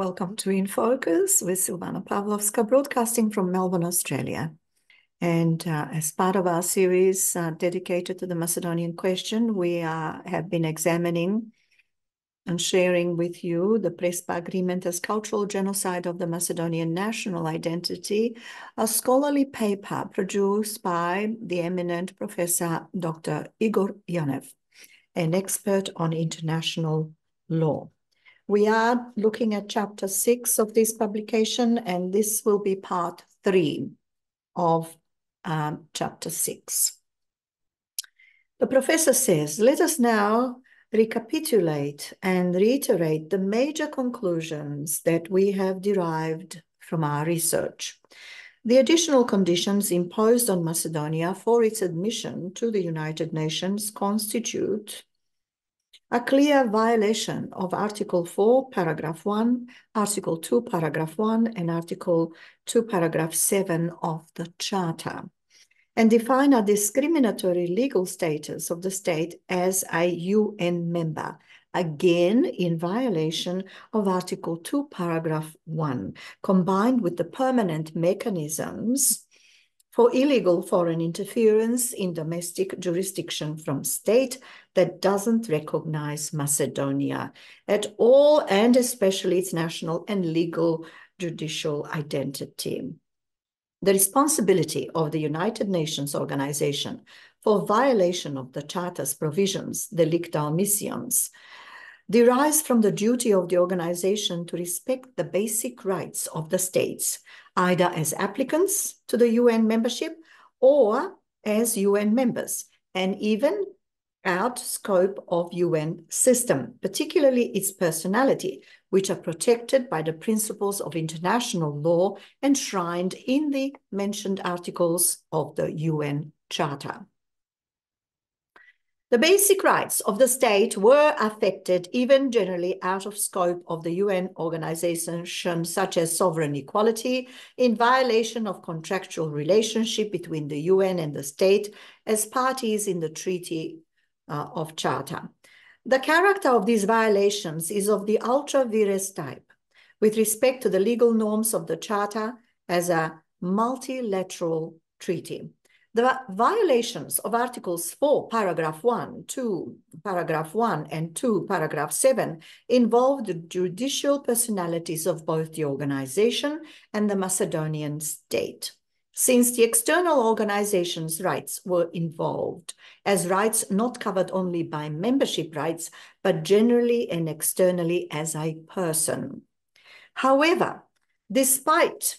Welcome to In Focus with Silvana Pavlovska, broadcasting from Melbourne, Australia. And as part of our series dedicated to the Macedonian question, we have been examining and sharing with you the Prespa Agreement as Cultural Genocide of the Macedonian National Identity, a scholarly paper produced by the eminent Professor Dr. Igor Janev, an expert on international law. We are looking at chapter 6 of this publication, and this will be part 3 of chapter 6. The professor says, let us now recapitulate and reiterate the major conclusions that we have derived from our research. The additional conditions imposed on Macedonia for its admission to the United Nations constitute a clear violation of Article 4, Paragraph 1, Article 2, Paragraph 1, and Article 2, Paragraph 7 of the Charter, and define a discriminatory legal status of the state as a UN member, again in violation of Article 2, Paragraph 1, combined with the permanent mechanisms for illegal foreign interference in domestic jurisdiction from state that doesn't recognize Macedonia at all, and especially its national and legal judicial identity. The responsibility of the United Nations Organization for violation of the Charter's provisions, delicta omissions, derives from the duty of the organization to respect the basic rights of the states, either as applicants to the UN membership or as UN members, and even out scope of UN system, particularly its personality, which are protected by the principles of international law enshrined in the mentioned articles of the UN Charter. The basic rights of the state were affected, even generally out of scope of the UN organization, such as sovereign equality, in violation of contractual relationship between the UN and the state as parties in the Treaty of Charter. The character of these violations is of the ultra vires type, with respect to the legal norms of the Charter as a multilateral treaty. The violations of Articles 4, Paragraph 1, 2, Paragraph 1, and 2, Paragraph 7 involve the judicial personalities of both the organization and the Macedonian state, since the external organization's rights were involved, as rights not covered only by membership rights, but generally and externally as a person. However, despite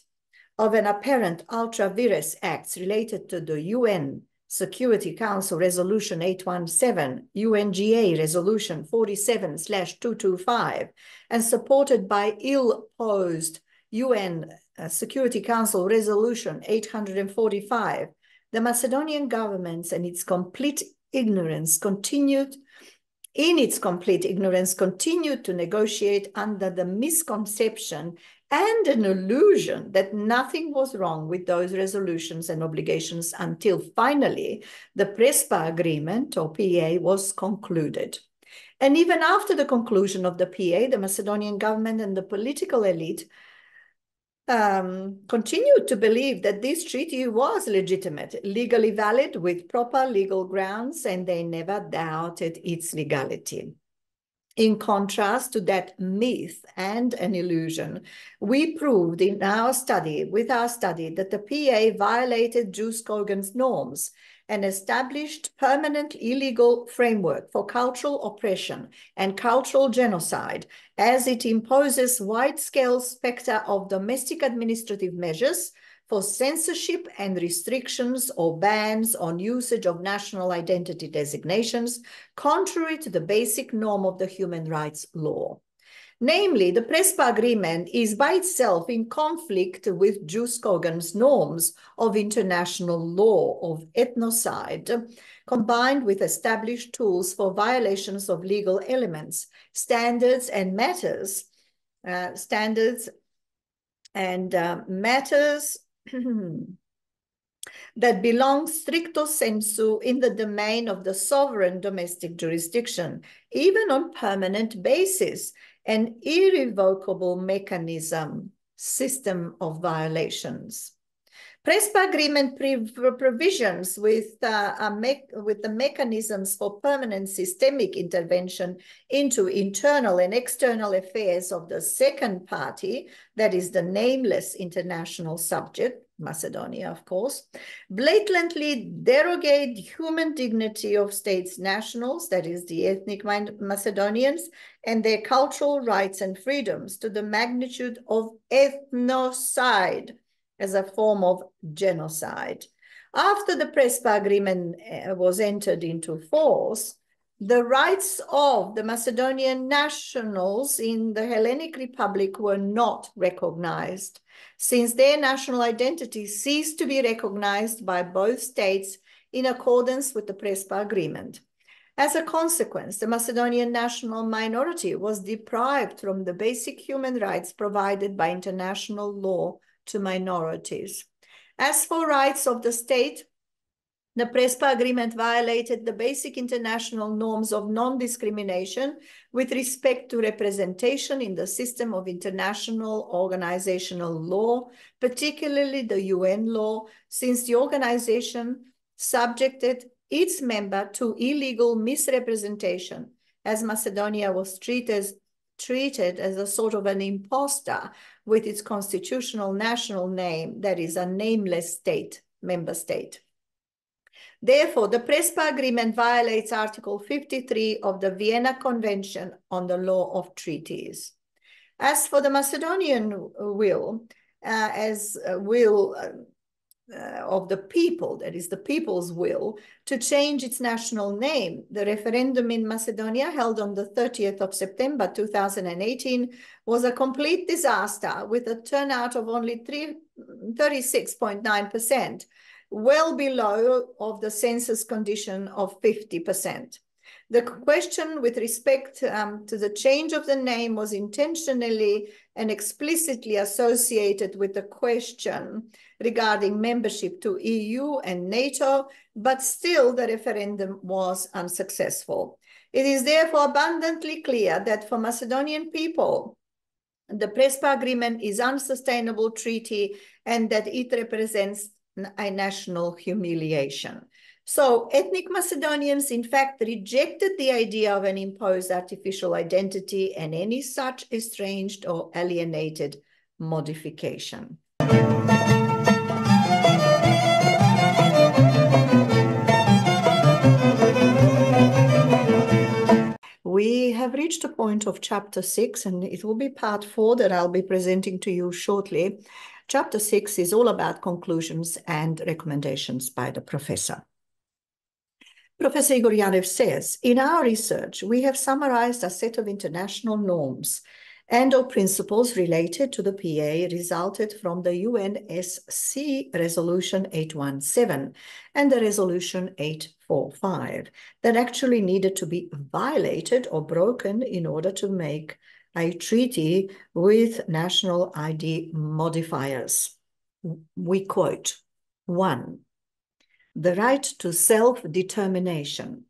of an apparent ultra vires acts related to the UN Security Council Resolution 817, UNGA Resolution 47/225, and supported by ill-posed UN Security Council Resolution 845, the Macedonian government and its complete ignorance continued to negotiate under the misconception and an illusion that nothing was wrong with those resolutions and obligations until finally the Prespa Agreement, or PA, was concluded. And even after the conclusion of the PA, the Macedonian government and the political elite continued to believe that this treaty was legitimate, legally valid, with proper legal grounds, and they never doubted its legality. In contrast to that myth and an illusion, we proved in our study, that the PA violated Jus Cogens norms and established permanent illegal framework for cultural oppression and cultural genocide, as it imposes wide-scale spectre of domestic administrative measures for censorship and restrictions or bans on usage of national identity designations, contrary to the basic norm of the human rights law. Namely, the Prespa Agreement is by itself in conflict with Jus Cogens norms of international law of ethnocide, combined with established tools for violations of legal elements, matters that belong stricto sensu in the domain of the sovereign domestic jurisdiction, even on permanent basis, an irrevocable mechanism, system of violations. Prespa agreement provisions with the mechanisms for permanent systemic intervention into internal and external affairs of the second party, that is the nameless international subject, Macedonia, of course, blatantly derogate human dignity of states' nationals, that is the ethnic Macedonians, and their cultural rights and freedoms to the magnitude of ethnocide, as a form of genocide. After the Prespa agreement was entered into force, the rights of the Macedonian nationals in the Hellenic Republic were not recognized, since their national identity ceased to be recognized by both states in accordance with the Prespa agreement. As a consequence, the Macedonian national minority was deprived from the basic human rights provided by international law to minorities. As for rights of the state, the Prespa agreement violated the basic international norms of non-discrimination with respect to representation in the system of international organizational law, particularly the UN law, since the organization subjected its member to illegal misrepresentation, as Macedonia was treated as a sort of an imposter with its constitutional national name, that is a nameless state, member state. Therefore, the Prespa agreement violates Article 53 of the Vienna Convention on the Law of Treaties. As for the Macedonian will, of the people, that is the people's will, to change its national name, the referendum in Macedonia held on the 30th of September 2018 was a complete disaster with a turnout of only 36.9%, well below of the census condition of 50%. The question with respect to the change of the name was intentionally and explicitly associated with the question regarding membership to EU and NATO, but still the referendum was unsuccessful. It is therefore abundantly clear that for Macedonian people, the Prespa agreement is an unsustainable treaty and that it represents a national humiliation. So ethnic Macedonians, in fact, rejected the idea of an imposed artificial identity and any such estranged or alienated modification. We have reached a point of chapter 6, and it will be part 4 that I'll be presenting to you shortly. Chapter 6 is all about conclusions and recommendations by the professor. Professor Igor Janev says, in our research, we have summarized a set of international norms and/or principles related to the PA resulted from the UNSC Resolution 817 and the Resolution 845 that actually needed to be violated or broken in order to make a treaty with national ID modifiers. We quote, 1. The right to self-determination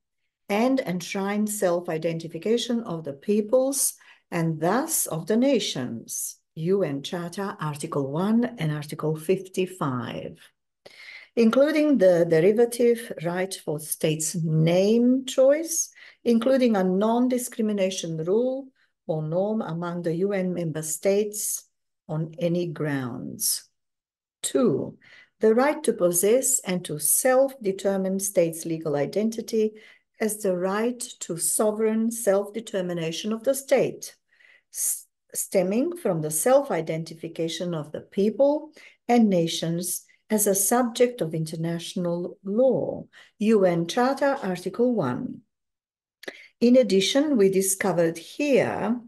and enshrine self-identification of the peoples and thus of the nations, UN Charter, Article 1 and Article 55, including the derivative right for states' name choice, including a non-discrimination rule or norm among the UN member states on any grounds. 2. The right to possess and to self-determine states' legal identity as the right to sovereign self-determination of the state, stemming from the self-identification of the people and nations as a subject of international law, UN Charter, Article 1. In addition, we discovered here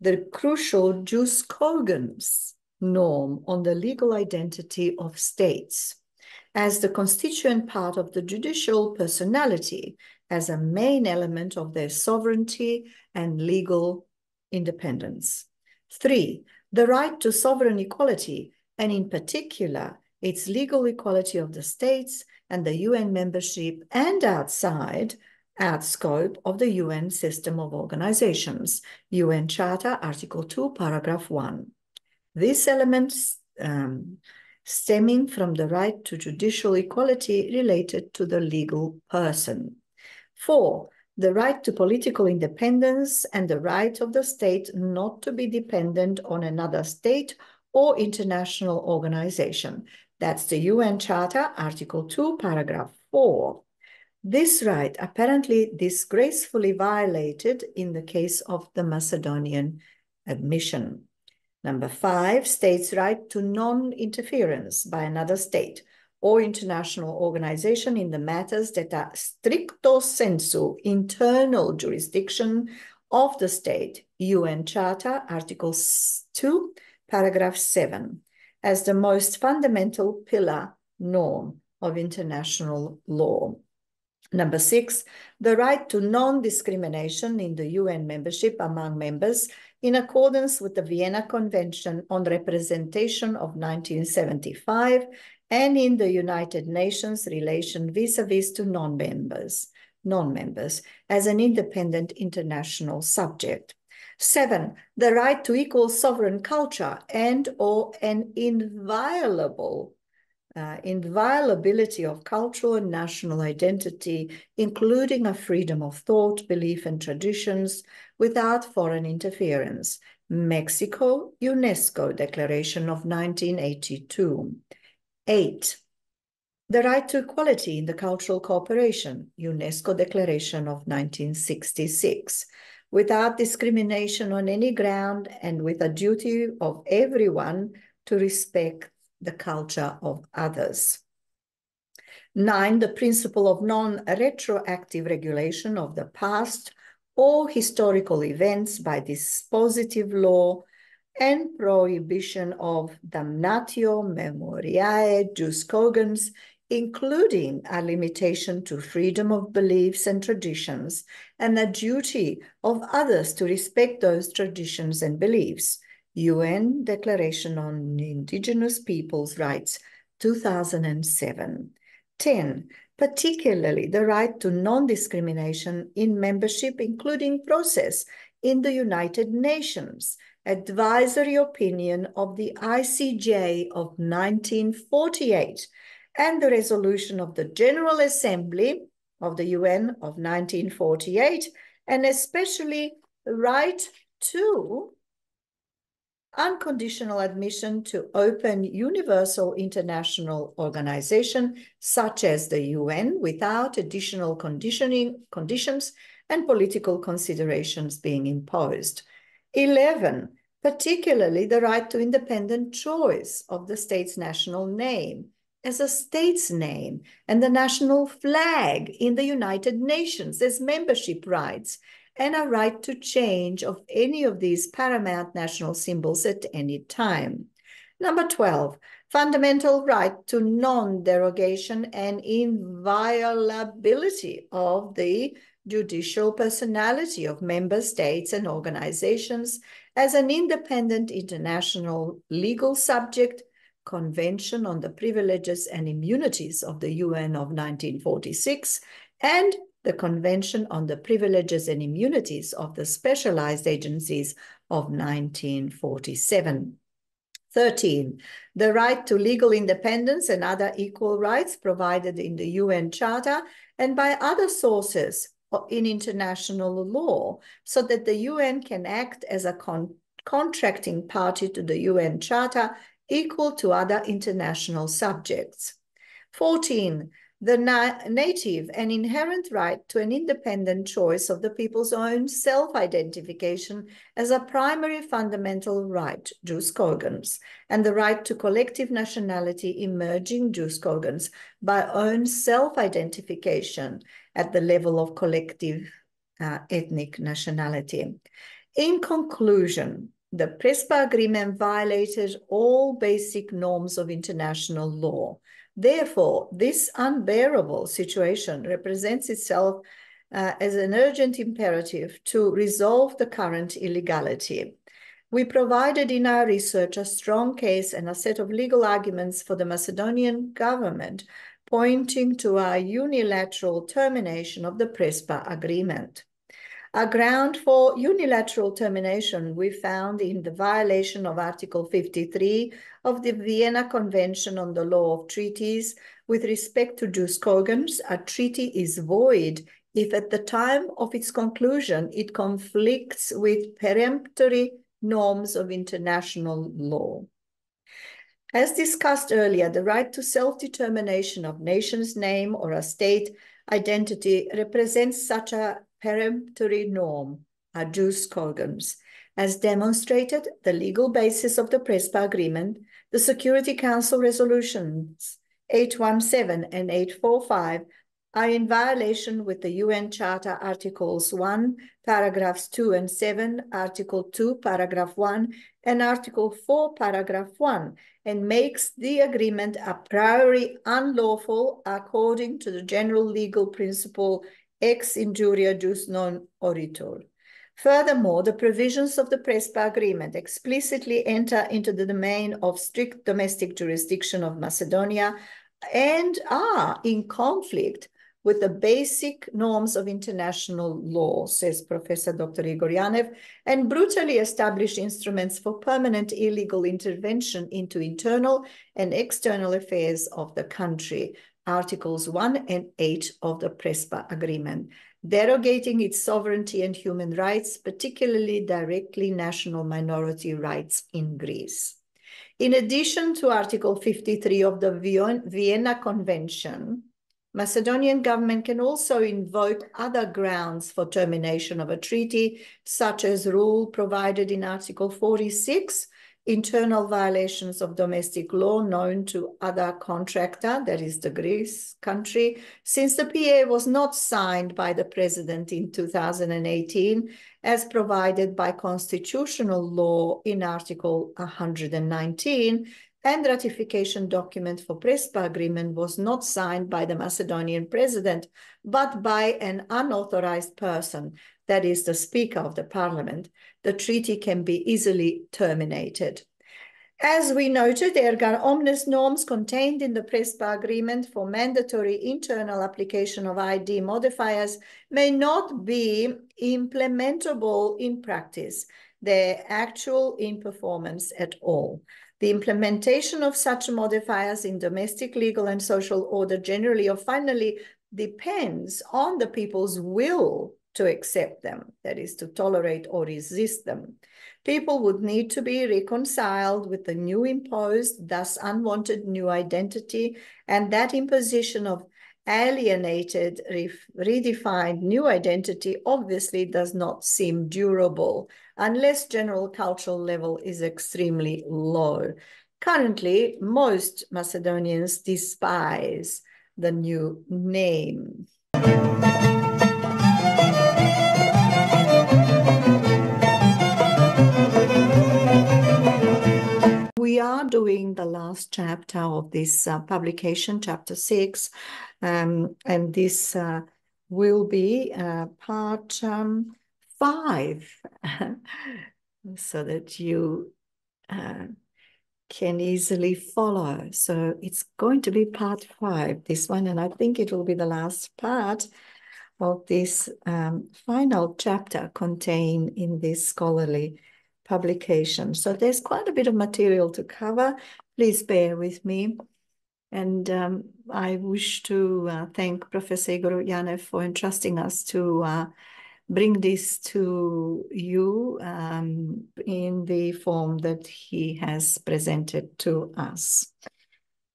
the crucial jus cogens norm on the legal identity of states as the constituent part of the judicial personality, as a main element of their sovereignty and legal independence. 3. The right to sovereign equality, and in particular, its legal equality of the states and the UN membership and outside out scope of the UN system of organizations, UN Charter, Article 2, Paragraph 1. These elements stemming from the right to judicial equality related to the legal person. 4. The right to political independence and the right of the state not to be dependent on another state or international organization. That's the UN Charter, Article 2, Paragraph 4. This right apparently disgracefully violated in the case of the Macedonian admission. Number 5, states' right to non-interference by another state or international organization in the matters that are stricto sensu internal jurisdiction of the state, UN Charter, Article 2, Paragraph 7, as the most fundamental pillar norm of international law. Number 6, the right to non-discrimination in the UN membership among members in accordance with the Vienna Convention on Representation of 1975 and in the United Nations relation vis-a-vis to non-members as an independent international subject. 7, the right to equal sovereign culture and or an inviolability of cultural and national identity, including a freedom of thought, belief, and traditions without foreign interference. Mexico, UNESCO Declaration of 1982. 8. The right to equality in the cultural cooperation, UNESCO Declaration of 1966. Without discrimination on any ground and with a duty of everyone to respect the culture of others. 9, the principle of non-retroactive regulation of the past or historical events by dispositive law and prohibition of damnatio memoriae jus cogens, including a limitation to freedom of beliefs and traditions and a duty of others to respect those traditions and beliefs. UN Declaration on Indigenous Peoples' Rights, 2007. 10. Particularly the right to non-discrimination in membership, including process in the United Nations, advisory opinion of the ICJ of 1948, and the resolution of the General Assembly of the UN of 1948, and especially the right to unconditional admission to open universal international organization such as the UN without additional conditions and political considerations being imposed. 11, particularly the right to independent choice of the state's national name as a state's name and the national flag in the United Nations as membership rights, and a right to change of any of these paramount national symbols at any time. Number 12, fundamental right to non-derogation and inviolability of the judicial personality of member states and organizations as an independent international legal subject, Convention on the Privileges and Immunities of the UN of 1946, and the Convention on the Privileges and Immunities of the Specialized Agencies of 1947. 13, the right to legal independence and other equal rights provided in the UN Charter and by other sources in international law, so that the UN can act as a contracting party to the UN Charter equal to other international subjects. 14, the native and inherent right to an independent choice of the people's own self-identification as a primary fundamental right, jus cogens, and the right to collective nationality emerging jus cogens by own self-identification at the level of collective ethnic nationality. In conclusion, the Prespa Agreement violated all basic norms of international law. Therefore, this unbearable situation represents itself as an urgent imperative to resolve the current illegality. We provided in our research a strong case and a set of legal arguments for the Macedonian government, pointing to a unilateral termination of the Prespa Agreement. A ground for unilateral termination we found in the violation of Article 53 of the Vienna Convention on the Law of Treaties. With respect to jus cogens, a treaty is void if at the time of its conclusion it conflicts with peremptory norms of international law. As discussed earlier, the right to self-determination of nation's name or a state identity represents such a peremptory norm, a jus cogens. As demonstrated, the legal basis of the Prespa Agreement, the Security Council resolutions 817 and 845, are in violation with the UN Charter Articles 1, paragraphs 2 and 7, Article 2, paragraph 1, and Article 4, paragraph 1, and makes the agreement a priori unlawful according to the general legal principle ex injuria jus non oritur. Furthermore, the provisions of the Prespa Agreement explicitly enter into the domain of strict domestic jurisdiction of Macedonia and are in conflict with the basic norms of international law, says Prof.d-r Igor Janev, and brutally established instruments for permanent illegal intervention into internal and external affairs of the country, Articles 1 and 8 of the Prespa Agreement, derogating its sovereignty and human rights, particularly directly national minority rights in Greece. In addition to Article 53 of the Vienna Convention, Macedonian government can also invoke other grounds for termination of a treaty, such as rule provided in Article 46, internal violations of domestic law known to other contractor, that is the Greece country, since the PA was not signed by the president in 2018, as provided by constitutional law in Article 119, and ratification document for Prespa Agreement was not signed by the Macedonian president, but by an unauthorized person, that is the Speaker of the Parliament. The treaty can be easily terminated. As we noted, erga omnes norms contained in the Prespa Agreement for mandatory internal application of ID modifiers may not be implementable in practice, their actual in performance at all. The implementation of such modifiers in domestic, legal, and social order generally or finally depends on the people's will to accept them, that is, to tolerate or resist them. People would need to be reconciled with the new imposed, thus unwanted new identity, and that imposition of alienated, redefined new identity obviously does not seem durable unless general cultural level is extremely low. Currently, most Macedonians despise the new name. We are doing the last chapter of this publication, chapter 6, and this will be part 5, so that you can easily follow. So it's going to be part 5, this one, and I think it will be the last part of this final chapter contained in this scholarly publication. So there's quite a bit of material to cover. Please bear with me. And I wish to thank Professor Igor Janev for entrusting us to bring this to you in the form that he has presented to us.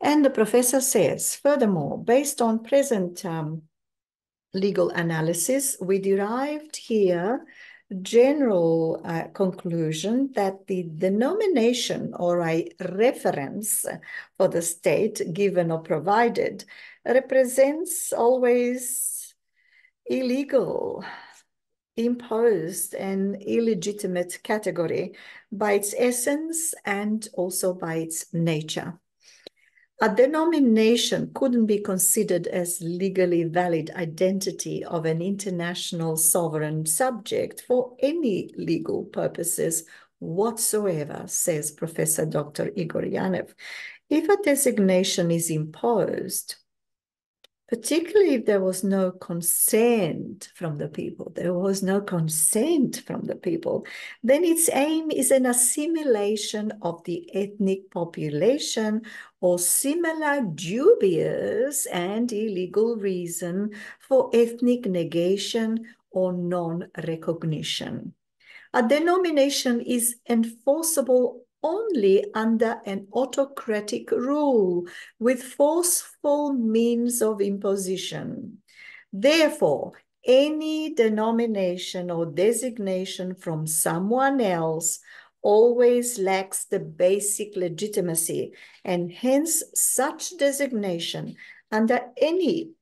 And the professor says, furthermore, based on present legal analysis, we derived here general conclusion that the denomination or a reference for the state given or provided represents always illegal, imposed, and illegitimate category by its essence and also by its nature. A denomination couldn't be considered as legally valid identity of an international sovereign subject for any legal purposes whatsoever, says Professor Dr. Igor Janev. If a designation is imposed, particularly if there was no consent from the people. There was no consent from the people. Then its aim is an assimilation of the ethnic population or similar dubious and illegal reason for ethnic negation or non-recognition. A denomination is enforceable only under an autocratic rule with forceful means of imposition. Therefore, any denomination or designation from someone else always lacks the basic legitimacy, and hence such designation under any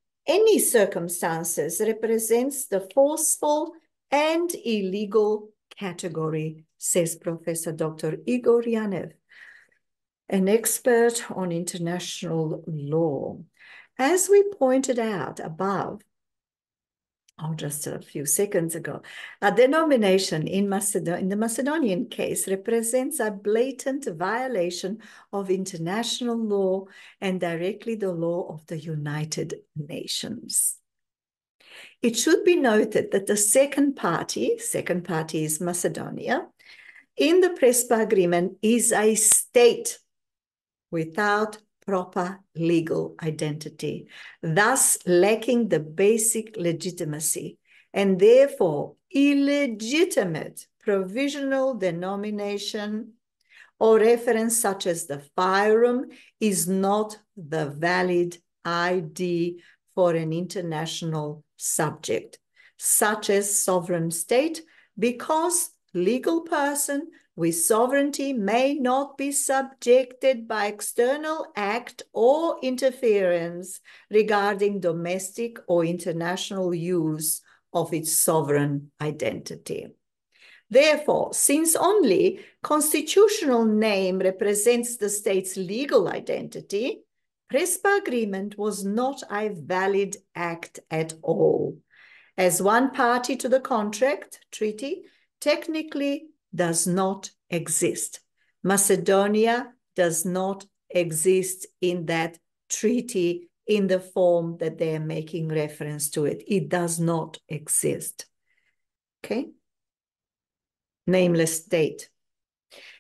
circumstances represents the forceful and illegal category, says Prof.d-r Igor Janev, an expert on international law. As we pointed out above, just a few seconds ago, a denomination in the Macedonian case represents a blatant violation of international law and directly the law of the United Nations. It should be noted that the second party is Macedonia, in the Prespa agreement is a state without proper legal identity, thus lacking the basic legitimacy, and therefore illegitimate provisional denomination or reference such as the firearm is not the valid ID for an international subject, such as sovereign state, because legal person with sovereignty may not be subjected by external act or interference regarding domestic or international use of its sovereign identity. Therefore, since only constitutional name represents the state's legal identity, Prespa agreement was not a valid act at all, as one party to the treaty technically does not exist. Macedonia does not exist in that treaty in the form that they are making reference to it. It does not exist. Okay? Nameless state.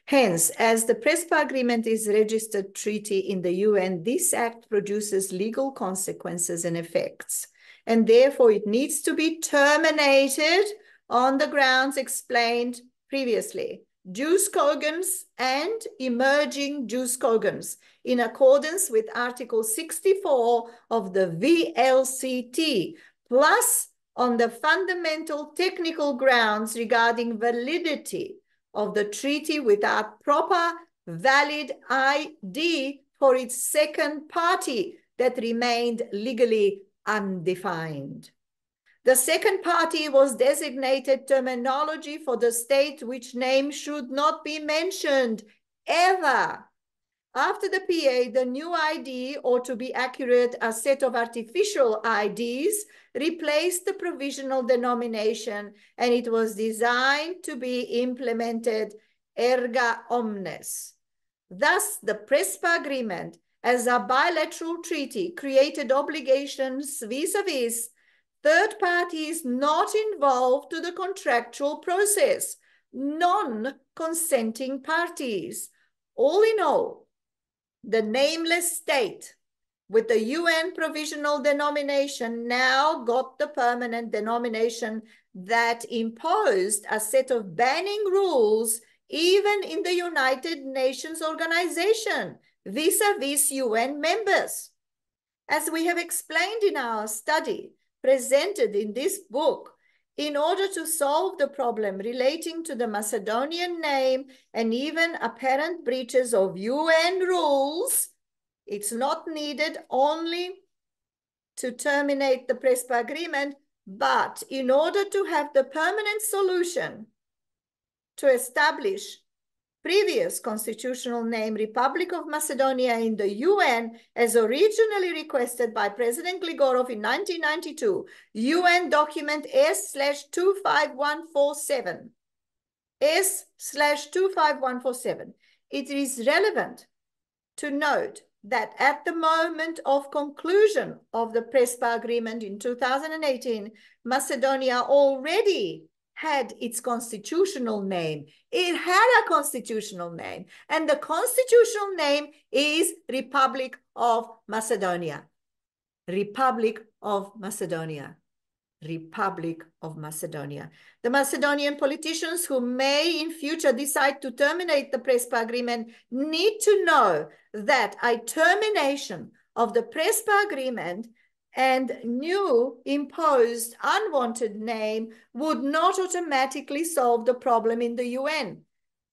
Hence, as the Prespa agreement is a registered treaty in the UN, this act produces legal consequences and effects, and therefore it needs to be terminated on the grounds explained previously. Jus cogens and emerging jus cogens, in accordance with Article 64 of the VLCT, plus on the fundamental technical grounds regarding validity of the treaty without proper valid ID for its second party that remained legally undefined. The second party was designated terminology for the state which name should not be mentioned ever. After the PA, the new ID, or to be accurate, a set of artificial IDs, replaced the provisional denomination, and it was designed to be implemented erga omnes. Thus, the Prespa agreement, as a bilateral treaty, created obligations vis-a-vis third parties not involved to the contractual process, non-consenting parties. All in all, the nameless state with the UN provisional denomination now got the permanent denomination that imposed a set of banning rules even in the United Nations organization vis-a-vis UN members. As we have explained in our study presented in this book, in order to solve the problem relating to the Macedonian name and even apparent breaches of UN rules, it's not needed only to terminate the Prespa agreement, but in order to have the permanent solution to establish previous constitutional name Republic of Macedonia in the UN as originally requested by President Gligorov in 1992, UN document S/25147. S/25147. It is relevant to note that at the moment of conclusion of the Prespa agreement in 2018, Macedonia already had its constitutional name. It had a constitutional name, and the constitutional name is Republic of Macedonia. Republic of Macedonia. Republic of Macedonia. The Macedonian politicians who may in future decide to terminate the Prespa agreement need to know that a termination of the Prespa agreement and new imposed unwanted name would not automatically solve the problem in the UN.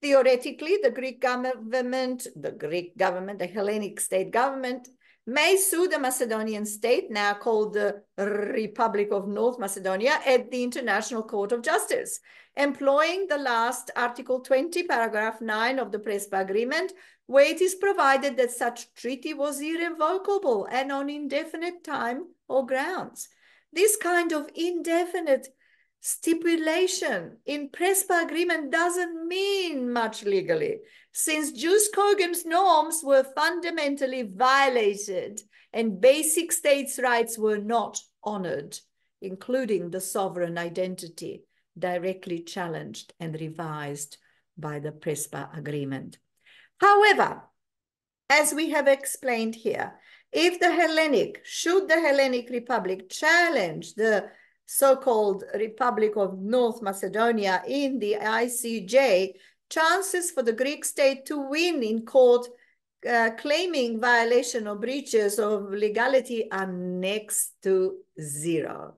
Theoretically, the Greek government, the Hellenic state government, may sue the Macedonian state, now called the Republic of North Macedonia, at the International Court of Justice, employing the last Article 20, paragraph 9 of the Prespa Agreement, where it is provided that such treaty was irrevocable and on indefinite time or grounds. This kind of indefinite stipulation in Prespa agreement doesn't mean much legally, since jus cogens norms were fundamentally violated and basic states' rights were not honored, including the sovereign identity directly challenged and revised by the Prespa agreement. However, as we have explained here, if the should the Hellenic Republic challenge the so-called Republic of North Macedonia in the ICJ, chances for the Greek state to win in court claiming violation or breaches of legality are next to zero.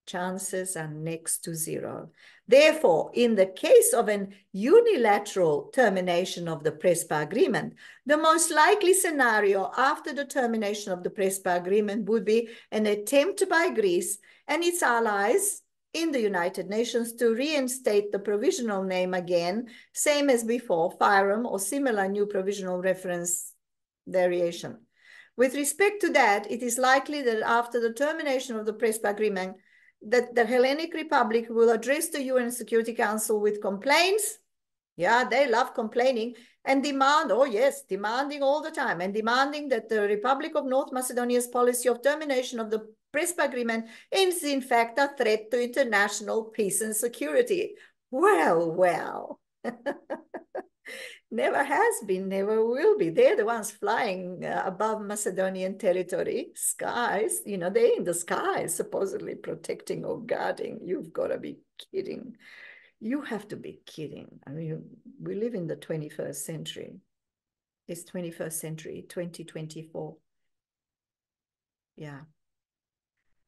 Chances are next to zero. Therefore, in the case of an unilateral termination of the Prespa agreement, the most likely scenario after the termination of the Prespa agreement would be an attempt by Greece and its allies in the United Nations to reinstate the provisional name again, same as before, FIREM or similar new provisional reference variation. With respect to that, it is likely that after the termination of the Prespa agreement, that the Hellenic Republic will address the UN Security Council with complaints. Yeah, they love complaining and demand, oh yes, demanding all the time, and demanding that the Republic of North Macedonia's policy of termination of the Prespa agreement is in fact a threat to international peace and security. Well, well. Never has been, never will be. They're the ones flying above Macedonian territory, skies, you know, they're in the skies, supposedly protecting or guarding. You've got to be kidding. You have to be kidding. I mean, we live in the 21st century. It's 21st century, 2024. Yeah.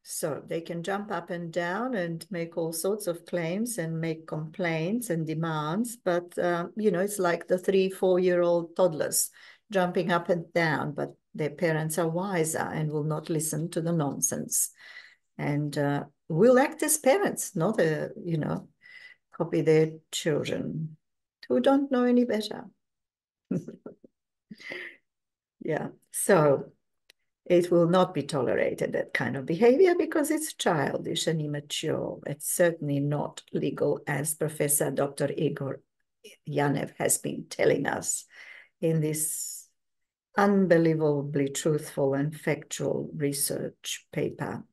So they can jump up and down and make all sorts of claims and make complaints and demands. But, you know, it's like the 3-4-year-old toddlers jumping up and down, but their parents are wiser and will not listen to the nonsense. And will act as parents, not, you know, copy their children who don't know any better. Yeah, so it will not be tolerated, that kind of behavior, because it's childish and immature. It's certainly not legal, as Prof.d-r Igor Janev has been telling us in this unbelievably truthful and factual research paper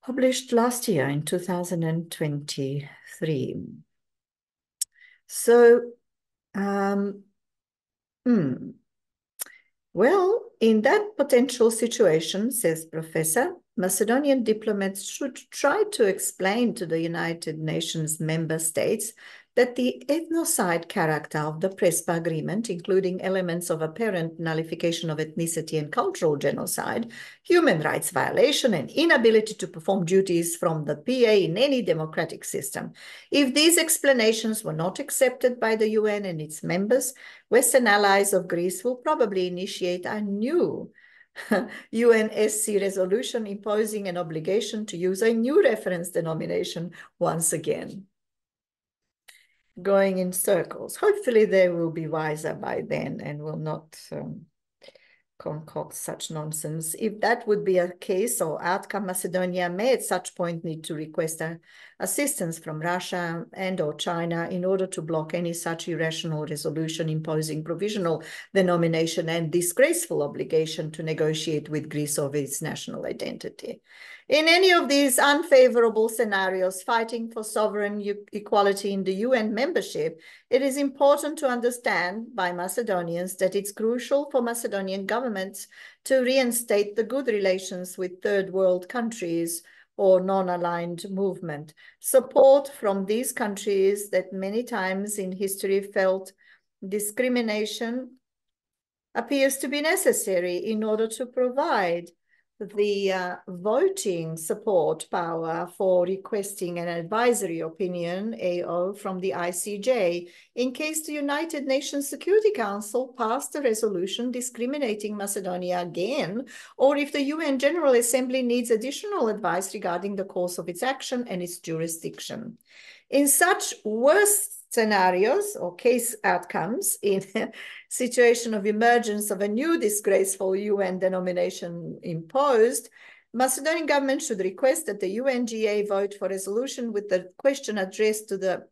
published last year in 2023. So, well, in that potential situation, says Professor, Macedonian diplomats should try to explain to the United Nations member states that the ethnocide character of the Prespa agreement, including elements of apparent nullification of ethnicity and cultural genocide, human rights violation, and inability to perform duties from the PA in any democratic system. If these explanations were not accepted by the UN and its members, Western allies of Greece will probably initiate a new UNSC resolution imposing an obligation to use a new reference denomination once again. Going in circles. Hopefully they will be wiser by then and will not concoct such nonsense. If that would be a case or outcome, Macedonia may at such point need to request a assistance from Russia and or China in order to block any such irrational resolution imposing provisional denomination and disgraceful obligation to negotiate with Greece over its national identity. In any of these unfavorable scenarios, fighting for sovereign equality in the UN membership, it is important to understand by Macedonians that it's crucial for Macedonian governments to reinstate the good relations with third world countries or non-aligned movement. Support from these countries that many times in history felt discrimination appears to be necessary in order to provide the voting support power for requesting an advisory opinion, AO, from the ICJ, in case the United Nations Security Council passed a resolution discriminating Macedonia again, or if the UN General Assembly needs additional advice regarding the course of its action and its jurisdiction. In such worst scenarios or case outcomes, in a situation of emergence of a new disgraceful UN denomination imposed, Macedonian government should request that the UNGA vote for resolution with the question addressed to the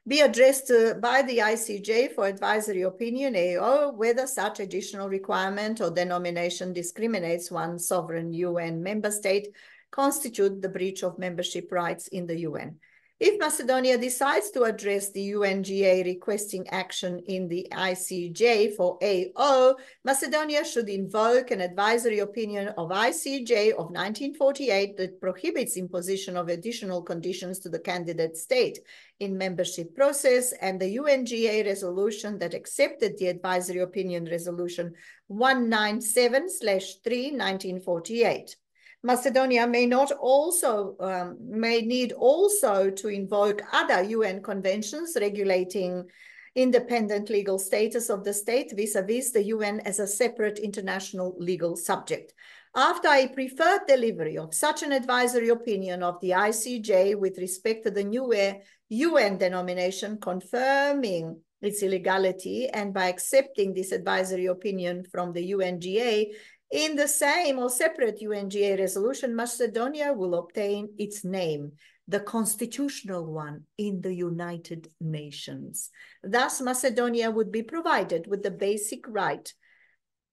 by the ICJ for advisory opinion, AO, whether such additional requirement or denomination discriminates one sovereign UN member state, constitute the breach of membership rights in the UN. If Macedonia decides to address the UNGA requesting action in the ICJ for AO, Macedonia should invoke an advisory opinion of ICJ of 1948 that prohibits imposition of additional conditions to the candidate state in membership process, and the UNGA resolution that accepted the advisory opinion resolution 197/3 1948. Macedonia may need also to invoke other UN conventions regulating independent legal status of the state vis-a-vis the UN as a separate international legal subject. After a preferred delivery of such an advisory opinion of the ICJ with respect to the new UN denomination confirming its illegality, and by accepting this advisory opinion from the UNGA, in the same or separate UNGA resolution, Macedonia will obtain its name, the constitutional one, in the United Nations. Thus, Macedonia would be provided with the basic right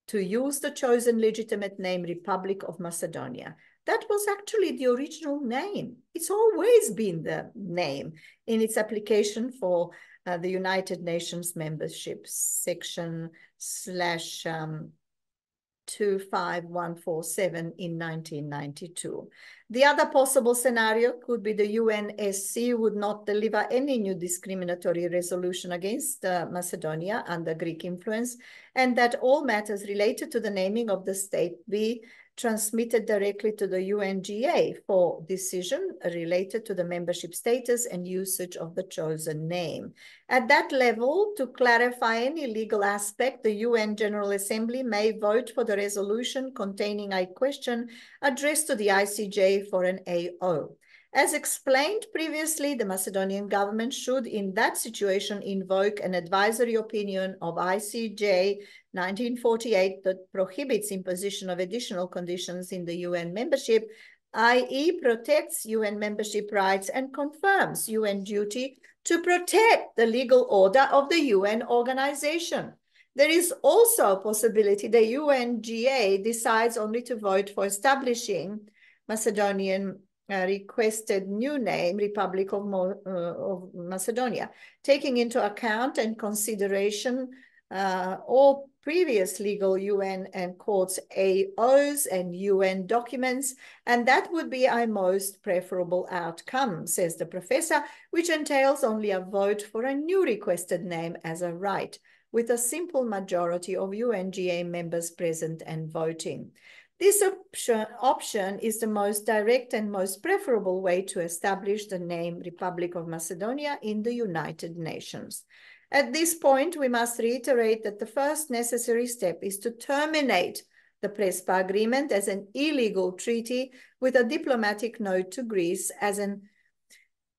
to use the chosen legitimate name Republic of Macedonia. That was actually the original name. It's always been the name in its application for the United Nations membership, section /25147 in 1992. The other possible scenario could be the UNSC would not deliver any new discriminatory resolution against Macedonia under Greek influence, and that all matters related to the naming of the state be transmitted directly to the UNGA for decision related to the membership status and usage of the chosen name. At that level, to clarify any legal aspect, the UN General Assembly may vote for the resolution containing a question addressed to the ICJ for an AO. As explained previously, the Macedonian government should, in that situation, invoke an advisory opinion of ICJ 1948 that prohibits imposition of additional conditions in the UN membership, i.e. protects UN membership rights and confirms UN duty to protect the legal order of the UN organization. There is also a possibility the UNGA decides only to vote for establishing Macedonian requested new name, Republic of Macedonia, taking into account and consideration all previous legal UN and courts AOs and UN documents, and that would be a most preferable outcome, says the professor, which entails only a vote for a new requested name as a right, with a simple majority of UNGA members present and voting. This option is the most direct and most preferable way to establish the name Republic of Macedonia in the United Nations. At this point, we must reiterate that the first necessary step is to terminate the Prespa agreement as an illegal treaty with a diplomatic note to Greece as an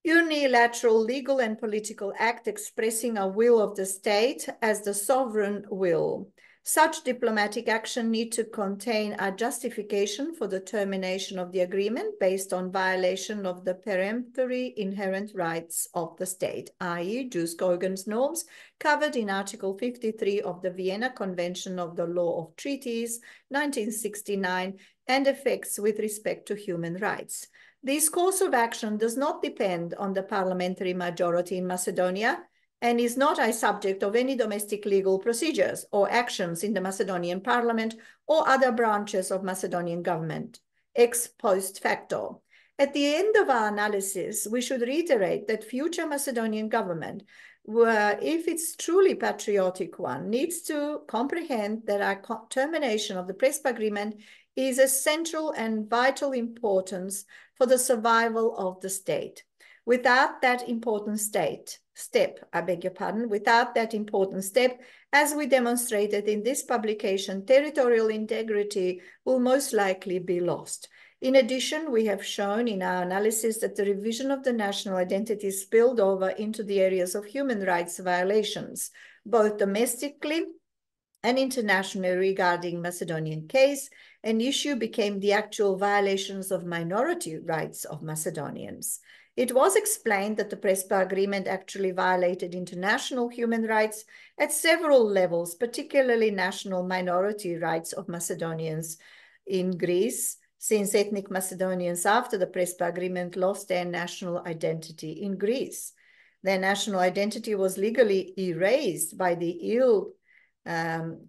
unilateral legal and political act expressing a will of the state as the sovereign will. Such diplomatic action need to contain a justification for the termination of the agreement based on violation of the peremptory inherent rights of the state, i.e. jus cogens norms covered in Article 53 of the Vienna Convention of the Law of Treaties, 1969, and effects with respect to human rights. This course of action does not depend on the parliamentary majority in Macedonia, and is not a subject of any domestic legal procedures or actions in the Macedonian parliament or other branches of Macedonian government, ex post facto. At the end of our analysis, we should reiterate that future Macedonian government, if it's truly patriotic one, needs to comprehend that our termination of the Prespa agreement is of central and vital importance for the survival of the state. Without that important step, as we demonstrated in this publication, territorial integrity will most likely be lost. In addition, we have shown in our analysis that the revision of the national identity spilled over into the areas of human rights violations, both domestically and internationally. Regarding Macedonian case, an issue became the actual violations of minority rights of Macedonians. It was explained that the Prespa agreement actually violated international human rights at several levels, particularly national minority rights of Macedonians in Greece, since ethnic Macedonians after the Prespa agreement lost their national identity in Greece. Their national identity was legally erased by the ill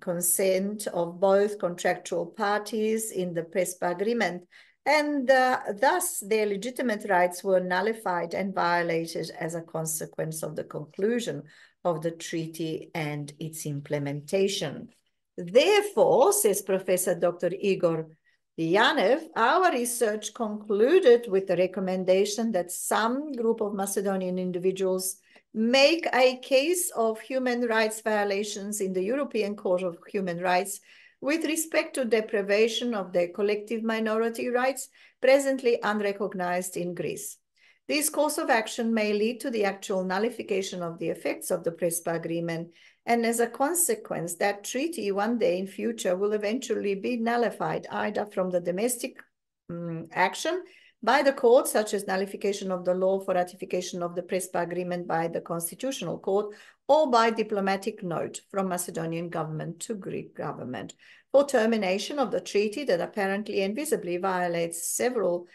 consent of both contractual parties in the Prespa agreement, and thus their legitimate rights were nullified and violated as a consequence of the conclusion of the treaty and its implementation. Therefore, says Professor Dr. Igor Janev, our research concluded with the recommendation that some group of Macedonian individuals make a case of human rights violations in the European Court of Human Rights with respect to deprivation of their collective minority rights presently unrecognized in Greece. This course of action may lead to the actual nullification of the effects of the Prespa agreement, and as a consequence, that treaty one day in future will eventually be nullified either from the domestic action by the court, such as nullification of the law for ratification of the Prespa agreement by the Constitutional Court, or by diplomatic note from Macedonian government to Greek government for termination of the treaty that apparently and visibly violates several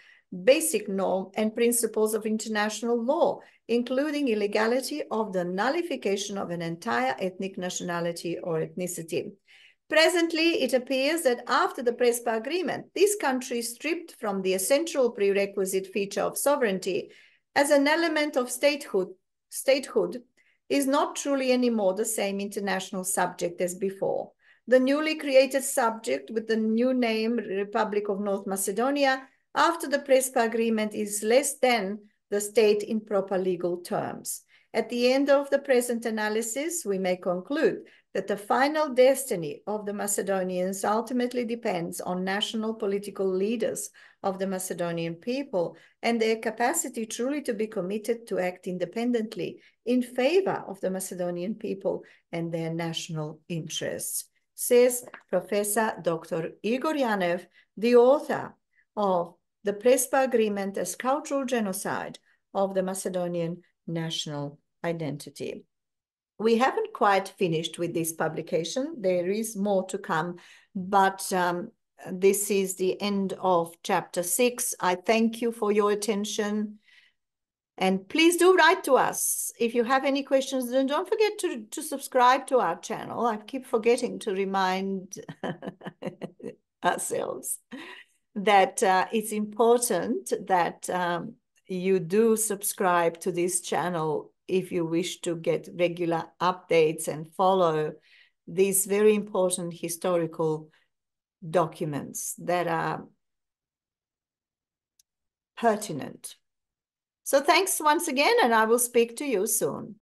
basic norms and principles of international law, including illegality of the nullification of an entire ethnic nationality or ethnicity. Presently, it appears that after the Prespa agreement, this country stripped from the essential prerequisite feature of sovereignty as an element of statehood is not truly anymore the same international subject as before. The newly created subject with the new name Republic of North Macedonia after the Prespa agreement is less than the state in proper legal terms. At the end of the present analysis, we may conclude that the final destiny of the Macedonians ultimately depends on national political leaders of the Macedonian people and their capacity truly to be committed to act independently in favor of the Macedonian people and their national interests, says Professor Dr. Igor Janev, the author of the Prespa Agreement as Cultural Genocide of the Macedonian National Identity. We haven't quite finished with this publication. There is more to come, but this is the end of chapter 6. I thank you for your attention. And please do write to us if you have any questions. And don't forget to subscribe to our channel. I keep forgetting to remind ourselves that it's important that you do subscribe to this channel if you wish to get regular updates and follow these very important historical documents that are pertinent. So thanks once again, and I will speak to you soon.